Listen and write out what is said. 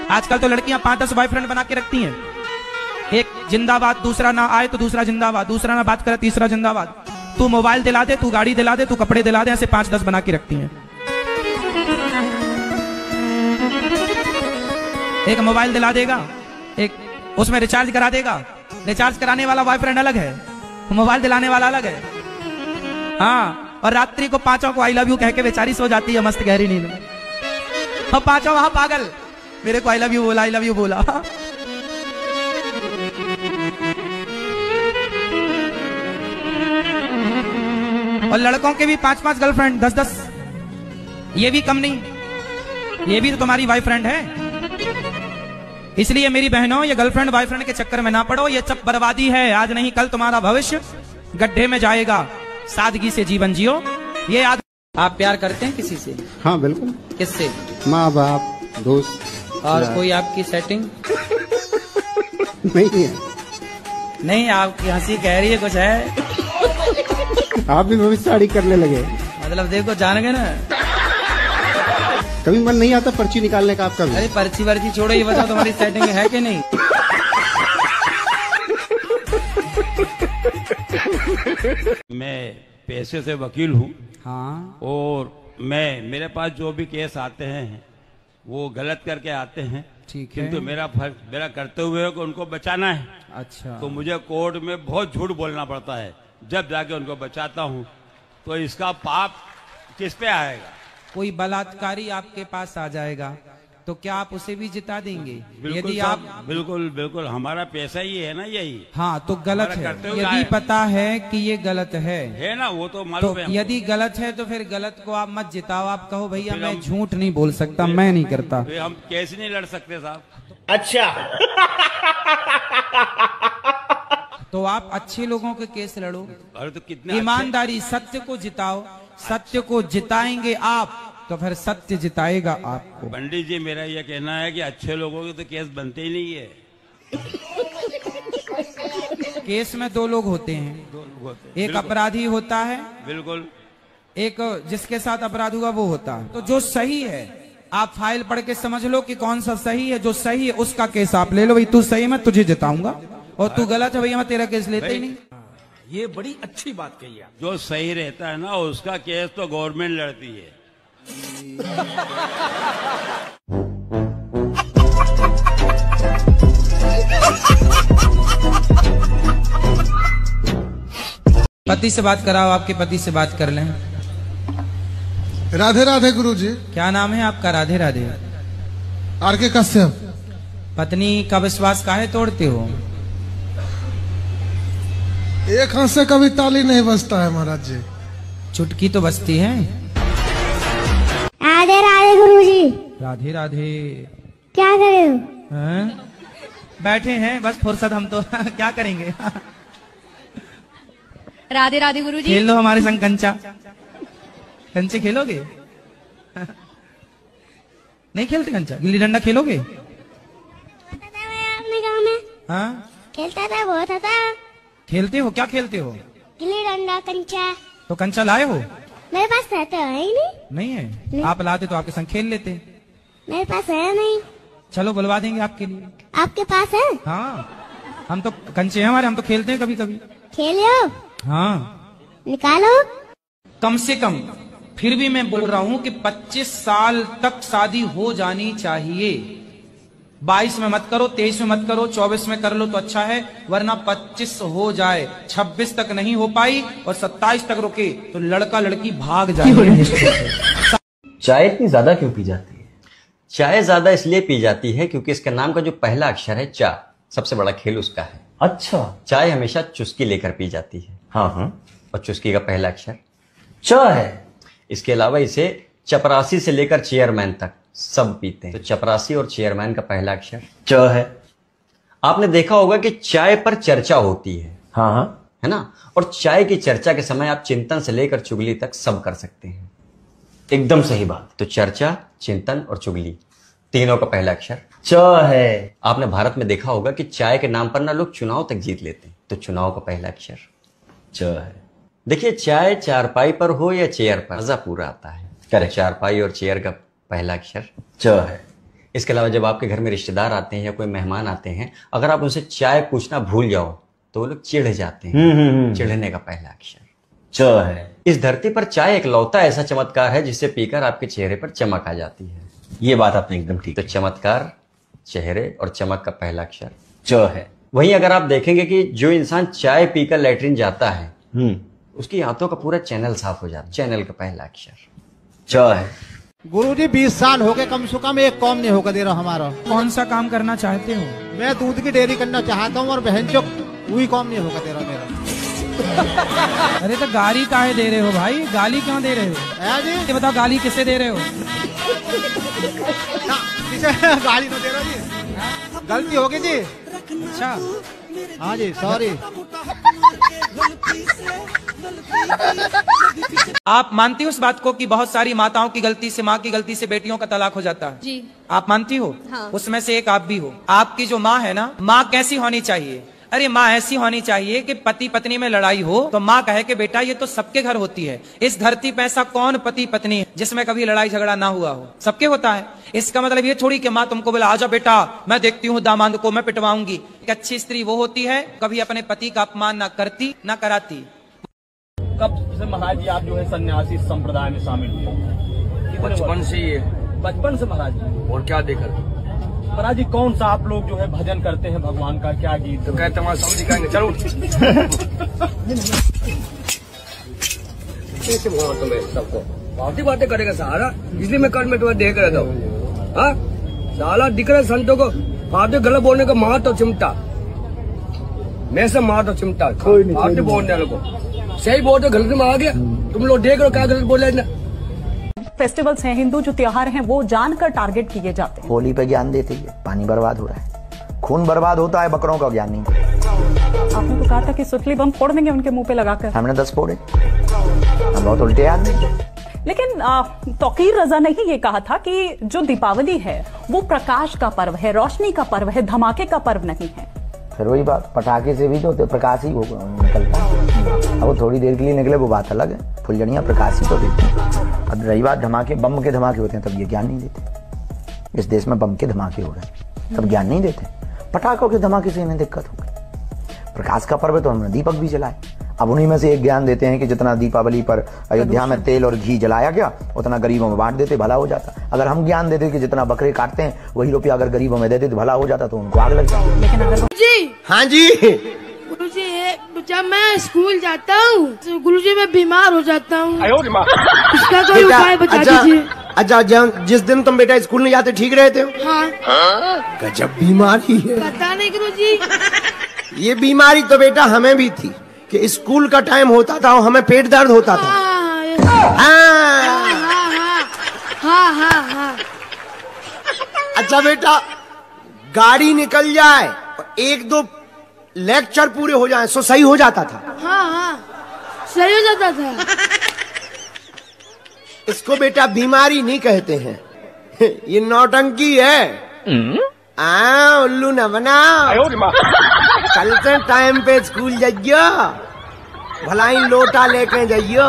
आजकल तो लड़कियां 5-10 बॉयफ्रेंड बना के रखती हैं। एक जिंदाबाद, दूसरा ना आए तो दूसरा जिंदाबाद, दूसरा ना बात करे तीसरा जिंदाबाद। तू मोबाइल दिला दे, तू गाड़ी दिला दे, तू कपड़े दिला दे, ऐसे 5-10 बना के रखती हैं। एक मोबाइल दिला देगा, एक उसमें रिचार्ज करा देगा। रिचार्ज कराने वाला बॉयफ्रेंड अलग है, मोबाइल दिलाने वाला अलग है। हाँ, और रात्रि को पांचों को आई लव यू कह के बेचारी सो जाती है मस्त गहरी नींद में। और पांचों वहां पागल, मेरे को आई लव यू बोला, आई लव यू बोला। और लड़कों के भी 5-5 गर्लफ्रेंड, 10-10, ये भी कम नहीं, ये भी तो तुम्हारी बॉयफ्रेंड है। इसलिए मेरी बहनों, ये गर्लफ्रेंड बॉयफ्रेंड के चक्कर में ना पड़ो, ये सब बर्बादी है। आज नहीं कल तुम्हारा भविष्य गड्ढे में जाएगा। सादगी से जीवन जियो, ये याद। आप प्यार करते हैं किसी से? हाँ बिल्कुल। किससे? माँ बाप, दोस्त। और कोई आपकी सेटिंग? नहीं है। नहीं, आपकी हंसी कह रही है कुछ है। आप भी भविष्यवाणी करने लगे। मतलब देखो, जान गए ना। कभी मन नहीं आता पर्ची निकालने का आपका भी? अरे पर्ची वर्ची छोड़ो, ये बताओ तुम्हारी सेटिंग है कि नहीं? मैं पैसे से वकील हूँ। हाँ। और मेरे पास जो भी केस आते हैं वो गलत करके आते हैं। ठीक है। किंतु मेरा कर्तव्य हुए है कि उनको बचाना है। अच्छा। तो मुझे कोर्ट में बहुत झूठ बोलना पड़ता है। जब जाके उनको बचाता हूँ तो इसका पाप किस पे आएगा? कोई बलात्कारी आपके पास आ जाएगा तो क्या आप उसे भी जिता देंगे? बिल्कुल यदि आप आप बिल्कुल बिल्कुल, हमारा पैसा ही है ना यही। हाँ, तो गलत है। यदि पता है कि ये गलत है ना, वो तो मालूम है। यदि गलत है तो फिर गलत को आप मत जिताओ। आप कहो भैया मैं झूठ नहीं बोल सकता, मैं नहीं करता। हम केस नहीं लड़ सकते साहब। अच्छा। तो आप अच्छे लोगों के केस लड़ो। अरे तो कितने ईमानदारी, सत्य को जिताओ। सत्य को जिताएंगे आप तो फिर सत्य जिताएगा आपको। पंडित जी, मेरा यह कहना है कि अच्छे लोगों के तो केस बनते ही नहीं है। केस में 2 लोग होते हैं। 2 लोग होते हैं। एक अपराधी होता है, बिल्कुल। एक जिसके साथ अपराध हुआ वो होता है। तो जो सही है, आप फाइल पढ़ के समझ लो कि कौन सा सही है। जो सही है उसका केस आप ले लो। भाई तू सही, मैं तुझे जिताऊंगा, और तू गलत है भैया मैं तेरा केस लेते ही नहीं। ये बड़ी अच्छी बात कही आप। जो सही रहता है ना उसका केस तो गवर्नमेंट लड़ती है। पति से बात कराओ, आपके पति से बात कर लें। राधे राधे गुरुजी। क्या नाम है आपका? राधे राधे। आर.के. कश्यप। पत्नी का विश्वास काहे तोड़ते हो? एक हाथ से कभी ताली नहीं बजता है महाराज जी। चुटकी तो बजती है। राधे राधे गुरुजी। राधे राधे। क्या कर रहे हो? बैठे हैं बस, फुर्सत हम तो क्या करेंगे। राधे राधे गुरुजी। खेल लो हमारे संग कंचा। कंचे खेलोगे? नहीं खेलते कंचा? गिल्ली डंडा खेलोगे? अपने गाँव में हाँ खेलता था, बहुत था। खेलते हो? क्या खेलते हो? गिल्ली डंडा, कंचा। तो कंचा लाए हो? मेरे पास रहता है ही नहीं। नहीं है? नहीं। आप लाते तो आपके संग खेल लेते। मेरे पास है नहीं। चलो बुलवा देंगे आपके लिए। आपके पास है? हाँ, हम तो कंचे हैं हमारे, हम तो खेलते हैं कभी कभी। खेलो। हाँ निकालो। कम से कम फिर भी मैं बोल रहा हूं कि 25 साल तक शादी हो जानी चाहिए। 22 में मत करो, 23 में मत करो, 24 में कर लो तो अच्छा है, वरना 25 हो जाए, 26 तक नहीं हो पाई और 27 तक रुके तो लड़का लड़की भाग जाए। चाय इतनी ज्यादा क्यों पी जाती है? चाय ज्यादा इसलिए पी जाती है क्योंकि इसके नाम का जो पहला अक्षर है चा, सबसे बड़ा खेल उसका है। अच्छा। चाय हमेशा चुस्की लेकर पी जाती है। हाँ हाँ। और चुस्की का पहला अक्षर च है। इसके अलावा इसे चपरासी से लेकर चेयरमैन तक सब पीते हैं। तो चपरासी और चेयरमैन का पहला अक्षर च है। आपने देखा होगा कि चाय पर चर्चा होती है। हाँ हाँ, है ना? और चाय की चर्चा के समय आप चिंतन से लेकर चुगली तक सब कर सकते हैं। एकदम सही बात। तो चर्चा, चिंतन और चुगली तीनों का पहला अक्षर च है। आपने भारत में देखा होगा कि चाय के नाम पर ना लोग चुनाव तक जीत लेते हैं। तो चुनाव का पहला अक्षर च है। देखिए, चाय चारपाई पर हो या चेयर पर, मजा पूरा आता है। करेक्ट। चारपाई और चेयर का पहला अक्षर च है। इसके अलावा जब आपके घर में रिश्तेदार आते हैं या कोई मेहमान आते हैं, अगर आप उनसे चाय पूछना भूल जाओ तो वो लोग चिढ़ जाते हैं। चिढ़ने का पहला अक्षर च है। इस धरती पर चाय एक लौता ऐसा चमत्कार है जिसे पीकर आपके चेहरे पर चमक आ जाती है। ये बात आपने एकदम ठीक। तो चमत्कार, चेहरे और चमक का पहला अक्षर च है। वहीं अगर आप देखेंगे कि जो इंसान चाय पीकर लेटरिन जाता है, उसकी आंतों का पूरा चैनल साफ हो जाता है। चैनल का पहला अक्षर च है। गुरुजी 20 साल हो गए, कम से कम एक काम नहीं होकर दे रहा हमारा। कौन सा काम करना चाहते हो? मैं दूध की डेयरी करना चाहता हूँ और बहन चो वही काम नहीं होकर दे रहा मेरा। अरे तो गाली काहे दे रहे हो भाई? गाली क्यों दे रहे हो? जी ये बताओ, गाली किसे दे रहे हो? गाली तो दे रहा जी, गलती हो गई जी। अच्छा, हाँ जी, सॉरी। आप मानती हो उस बात को कि बहुत सारी माताओं की गलती से, माँ की गलती से बेटियों का तलाक हो जाता है? जी। आप मानती हो? हाँ। उसमें से एक आप भी हो। आपकी जो माँ है ना, माँ कैसी होनी चाहिए? अरे माँ ऐसी होनी चाहिए कि पति पत्नी में लड़ाई हो तो माँ कहे कि बेटा ये तो सबके घर होती है, इस धरती पे ऐसा कौन पति पत्नी है जिसमें कभी लड़ाई झगड़ा ना हुआ हो? सबके होता है। इसका मतलब ये थोड़ी कि माँ तुमको बोला आजा बेटा मैं देखती हूँ दामाद को मैं पिटवाऊंगी। एक अच्छी स्त्री वो होती है कभी अपने पति का अपमान ना करती ना कराती। कब से महाराज जी आप जो है सन्यासी संप्रदाय में शामिल हुए? बचपन से ही है। बचपन से महाराज जी? और क्या देखा? महाराज जी कौन सा आप लोग जो है भजन करते हैं भगवान का, क्या गीत? तो कहते हमारे समझ दिखाएंगे, चलो। कैसे बोला तुम्हें सबको? बातें बातें करेगा सारा, इसलिए मैं कल में तुम्हें देख रहा था। हाँ साला दिख रहा संतों को बातें गलत बोलने का, मार तो चिमटा, मैं से मार तो चिमटा बातें बोलने वालों को। सही बोल तो गलत में आ गया, तुम लोग देख रहे हो क्या गलत बोले ना। फेस्टिवल्स हैं, हिंदू जो त्योहार हैं वो जानकर टारगेट किए जाते हैं। होली पे ज्ञान देते ही पानी बर्बाद हो रहा है, खून बर्बाद होता है, बकरों का ज्ञान नहीं। आपने तो कहा था कि सुतली बम फोड़ देंगे उनके मुंह पे लगाकर। हमने 10 फोड़े, हम बहुत उल्टे आदमी। लेकिन तौकीर रजा ने ही ये कहा था कि जो दीपावली है वो प्रकाश का पर्व है, रोशनी का पर्व है, धमाके का पर्व नहीं है। फिर वही बात, पटाखे से भी तो प्रकाश ही निकलता है। अब वो थोड़ी देर के लिए निकले वो बात अलग है, फुलझड़ियाँ प्रकाश ही तो देती हैं। अब रही बात धमाके, बम के धमाके होते हैं तब ये ज्ञान नहीं देते। इस देश में बम के धमाके हो रहे हैं तब ज्ञान नहीं देते। पटाखों के धमाके से इन्हें दिक्कत हो गई। प्रकाश का पर्व तो हमने दीपक भी जलाए। अब उन्हीं में से एक ज्ञान देते हैं कि जितना दीपावली पर अयोध्या में तेल और घी जलाया गया उतना गरीबों में बांट देते, भला हो जाता। अगर हम ज्ञान देते कि जितना बकरे काटते हैं वही रुपया अगर गरीबों में देते तो भला हो जाता, तो उनको आग लग जाती। लेकिन अगर जी हाँ जी गुरुजी, जब मैं स्कूल जाता हूँ तो गुरुजी मैं बीमार हो जाता हूँ, इसका कोई उपाय बता दीजिए। अच्छा, जिस दिन तुम बेटा स्कूल नहीं जाते ठीक रहते हो? हाँ। गजब बीमारी है। पता नहीं गुरुजी। ये बीमारी तो बेटा हमें भी थी कि स्कूल का टाइम होता था और हमें पेट दर्द होता था। हाँ। अच्छा बेटा, गाड़ी निकल जाए और 1-2 लेक्चर पूरे हो जाए सो सही हो जाता था। हाँ सही हो जाता था। इसको बेटा बीमारी नहीं कहते हैं, ये नौटंकी है। उल्लू न बनाओ, कल से टाइम पे स्कूल जाइयो, भलाई लोटा लेके जाइयो।